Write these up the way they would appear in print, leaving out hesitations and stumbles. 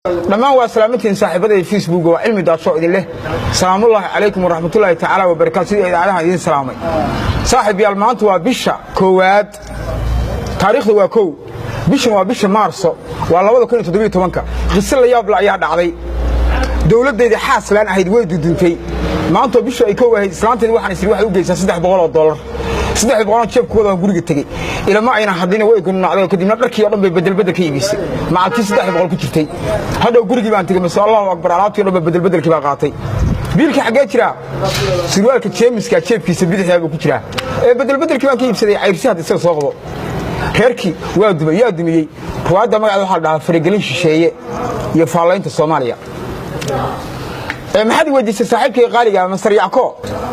dhammaan waa salaamintiin saaxiibada Facebook waa cilmi daasho idin leh salaamullaahi calaykum waraxmatullaahi tacaala wa barakaatuh idaacadaha idin salaamay saaxiibayaal maanta waa bisha koowaad taariikhdu waa koow bishan waa bisha Maarso waa 2017 qisal la yaab la ayaa dhacday dawladdeeda xaaslaan ahayd way duduntay maanta bisha ay koow ahayd islaanteed waxaan isri wax u geysay $300 $300 jeebkooda guriga tagay ilama ayna hadina way gunnaacday kadibna dharkii oo dhan bay bedel ka iibisay macalkii $300 ku jirtay hadhow gurigii baan tagay masha Allah akbar alaabtii oo dhan bedelkii baa qaatay biilka xagee jira sirwaalka jeemiska jeebkiisa bidixda ku jira bedelkii baan ka iibsaday cayrsi hadda isaga soo qabo reerkii waa dumiyay ruwaada magaca waxa la dhahaa faragelin shisheeye iyo faalaynta Soomaaliya maxad wajisay saaxiibkii qaaliga Masar Yaako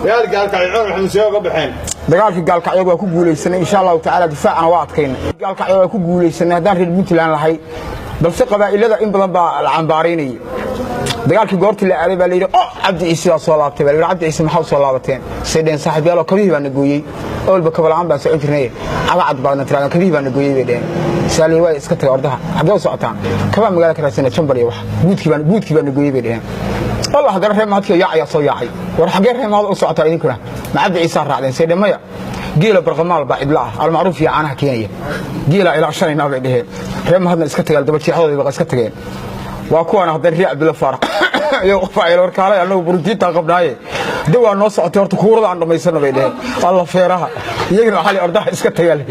gaalkacyo waxaan soo ga baxeen dagaalkii gaalkacyo waa ku guuleysanay insha Allah ta'ala difaacana waa adkayna gaalkacyo waa ku guuleysanay hadaan reer Puntland lahay balse qabaa'ilada in badan baa la cambaareynay dagaalkii goortii la aaday baa la yiri Cabdi Ciise soo laabtay baa la yiri Cabdi Ciise maxaa soo laabateen sideen saaxiibayaal kabihi baa nagooyay awalba kabalaan baa soo jirnay cad baa natraan kabihi baa nagooyay bay dheen saalay way iska tagay ordaha xagee socotaan kaba magaalada ka raasana chamber iyo wax guudkii baa nagooyay bay dheen والله هذا الرحمة هذا يا صياحي ورحجة الرحمة هذا أسعة تعيين كنا مع عبد عيسى راعدين سيد مايا جيل برغمال بعد الله المعروف يا عنها كينية جيل إلى 10 نابع ده رحمة هذا الإسكت قال دبتي حاضر يبغى إسكت قال وأكون هذا الرياء بلا فرق يوقف على الوركالة أنه بروتين تقبل هاي دوا النص أتورت كورة عندما يسنوا بيده الله فيرها يجنوا حالي أرضها إسكت قال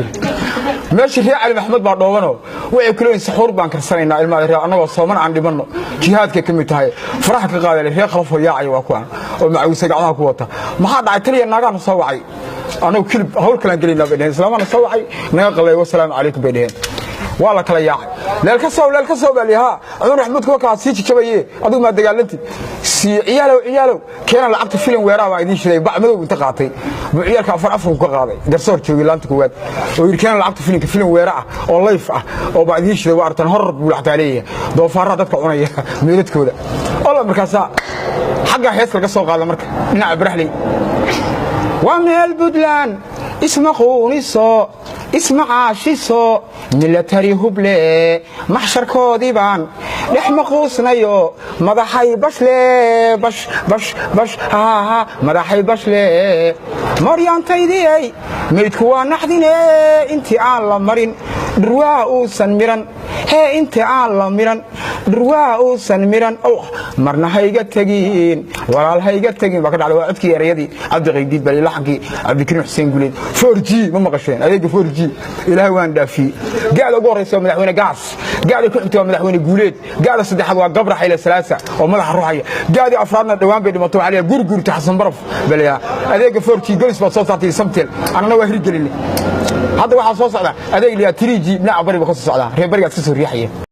ماشي في علي محمد بعضونه ويأكلون سحور بانك السنة المال أنا وصومنا عندي منه جهاد كمية هاي فرحك قال لي خلف وياعي وأكوان ومع وسجعنا قوته ما حد عتلي النجار نصوعي أنا وكل هول كلام قليل بينهم سلام أنا صوعي نقول والسلام عليكم بينهم والله كلا ياعي لا الكسو باليها أنا رحمت كوكا سيتش كبيه أدو ما دجالنتي عيالو كان لعبت فيلم ويرا وايدين شيء بعمله انتقاطي وعيال كافر كقاضي درسور جوي لانت كواد وكان لعبت فيلم ويرا أو لايف أو بعدين شيء وارتن هرب ولاحت عليه دوفارة دتك عناية ميلت كودا والله مركزا حاجة حيصل قصة قال مركز نعم برحلي ومن البدلان اسمه قونيسو اسمع عاشيسو ملتري هبلي محشر كوديبان لحم قوسنايو مدحي بشلي بش ها مدحي بشلي مريان تيدي ميدكوا نحديني انتي على مرين دروا سنميران هي انتي على مرين دروا سنميران او مرنا هيغا تغين walaal hayga tagin baa ka dhacday waa codkii erayadii Cabdi Qaydiid bal ilaxankii Cabdi Kariim Xuseen Guleed 4G ma maqasheen adeega 4G ilaahay waan dhaafiyay gaada ugu horeysa madaxweyne gaas gaada ku xigtay madaxweyne Guleed gaada saddexaad waa Gabra Xayla Salaasa oo madaxa ruuxaya gaadi afraadna dhawaan bay dhimatay waxa la gurgurta Xasan Baraf bal adeega 4G galis baa soo saartay samtel anana waa hirgelinay hadda waxa soo socda adeeg liya 3G dhinaca bariga ka soo socda reer bariga ka soo riixaya